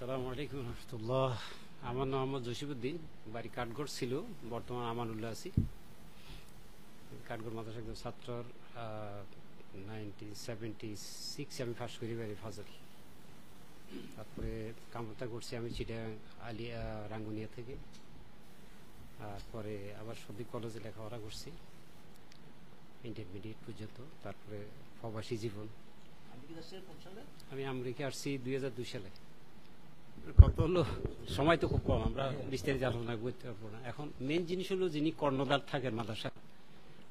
আসসালামু আলাইকুম রহমতুল্লাহ। আমার নাম মোহাম্মদ জসিমউদ্দিন, বাড়ি কাঠগড় ছিল, বর্তমান আমানুল্লাহ আছি। কাঠগড় মাদ্রাসা একজন ছাত্র। 1976 আমি ফার্স্ট করি বাড়ি ফাজল। তারপরে কামতা করছি আমি চিটাগাং আলিয়া রাঙ্গুনিয়া থেকে। তারপরে আবার সদী কলেজে লেখাপড়া করছি ইন্টারমিডিয়েট পর্যন্ত। তারপরে প্রবাসী জীবন। আমি আমেরিকা আসছি 2002 সালে। কত হলো, সময় তো খুব কম, আমরা বিস্তারিত আলোচনা করতে পারবো না। এখন মেন জিনিস হলো, যিনি কর্ণধার থাকেন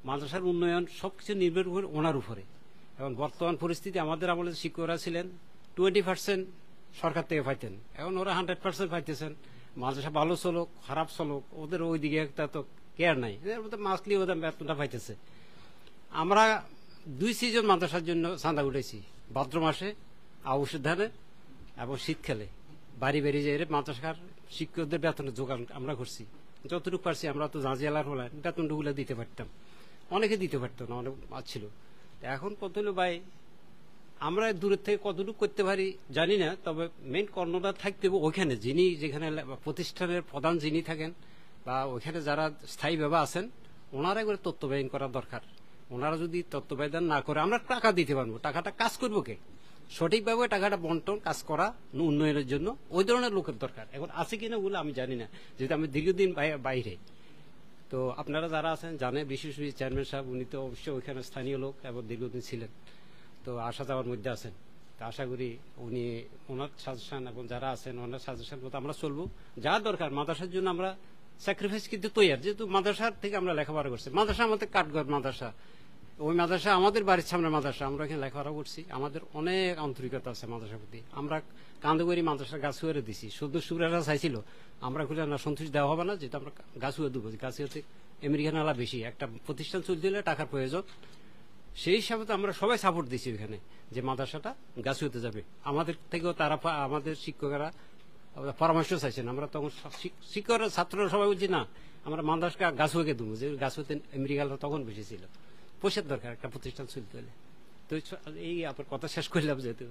মাদ্রাসার উন্নয়ন সবকিছু নির্ভর করে ওনার উপরে। এখন বর্তমান পরিস্থিতি, আমাদের আমলে শিক্ষকরা ছিলেন 20% সরকার থেকে পাইতেন, এখন ওরা 100% পাইতেছেন। মাদ্রাসা ভালো চলুক খারাপ চলুক, ওদের ওই দিকে একটা তো কেয়ার নাই, মাসলি ওদের বেতনটা পাইতেছে। আমরা 2 সিজন মাদ্রাসার জন্য চাঁদা উঠেছি, ভাদ্র মাসে আউশের ধানে এবং শীতকালে বাড়ি বাড়ি যে মাদ্রাসার শিক্ষকদের বেতনের যোগান আমরা করছি যতটুকু পারছি। আমরা তো জাজিয়ালার হলে বেতনটুকুলো দিতে পারতাম, অনেকে দিতে পারতো না, অনেক ছিল। এখন কত হলো ভাই, আমরা দূরের থেকে কতটুকু করতে পারি জানি না, তবে মেন কর্ণধার থাকতে হবে ওইখানে, যিনি যেখানে প্রতিষ্ঠানের প্রধান যিনি থাকেন বা ওইখানে যারা স্থায়ী বাবা আছেন, ওনারা করে তত্ত্বাবধান করা দরকার। ওনারা যদি তত্ত্বাবধান না করে আমরা টাকা দিতে পারবো, টাকাটা কাজ করবো কে? সঠিকভাবে টাকাটা বন্টন কাজ করা উন্নয়নের জন্য ওই ধরনের লোকের দরকার। এখন আছে কিনা বলে আমি জানি না, যেহেতু আমি দীর্ঘদিন বাইরে। তো আপনারা যারা আছেন জানে, বিশেষ চেয়ারম্যান সাহেব, উনি তো অবশ্যই ওইখানে স্থানীয় লোক এবং দীর্ঘদিন ছিলেন, তো আসা যাওয়ার মধ্যে আছেন। তো আশা করি উনি ওনার সাজেশন এবং যারা আছেন ওনার সাজেশন মতো আমরা চলবো। যা দরকার মাদ্রাসার জন্য আমরা স্যাক্রিফাইস কিন্তু তৈরি, যেহেতু মাদ্রাসার থেকে আমরা লেখাপড়া করছি। মাদ্রাসা আমাদের কাঠগড় মাদ্রাসা, ওই মাদ্রাসা আমাদের বাড়ির সামনে মাদ্রাসা, আমরা এখানে লেখাপড়া করছি। আমাদের অনেক আন্তরিকতা আছে মাদ্রাসার প্রতি। আমরা কান্দুগরি মাদ্রাসা গাছুয়ারে দিছি, শুধু সুরারা চাইছিল, আমরা খুলে না সন্তুষ্ট দেওয়া হবে না, যেটা আমরা গাছুয়া দেবো। গাছুয়াতে আমেরিকান আলা বেশি, একটা প্রতিষ্ঠান চলতে হলে টাকার প্রয়োজন, সেই হিসাবে তো আমরা সবাই সাপোর্ট দিচ্ছি ওখানে যে মাদ্রাসাটা গাছুয়াতে যাবে। আমাদের থেকেও তারা, আমাদের শিক্ষকেরা পরামর্শ চাইছেন। আমরা তখন শিক্ষকরা ছাত্ররা সবাই বলছি না, আমরা মাদ্রাসা গাছুয়াকে দেবো, যে গাছুয়াতে আমেরিকানরা তখন বেশি ছিল। পয়সার দরকার একটা প্রতিষ্ঠান চলতে হলে। তো এই আপনার কথা শেষ করলাম যেহেতু।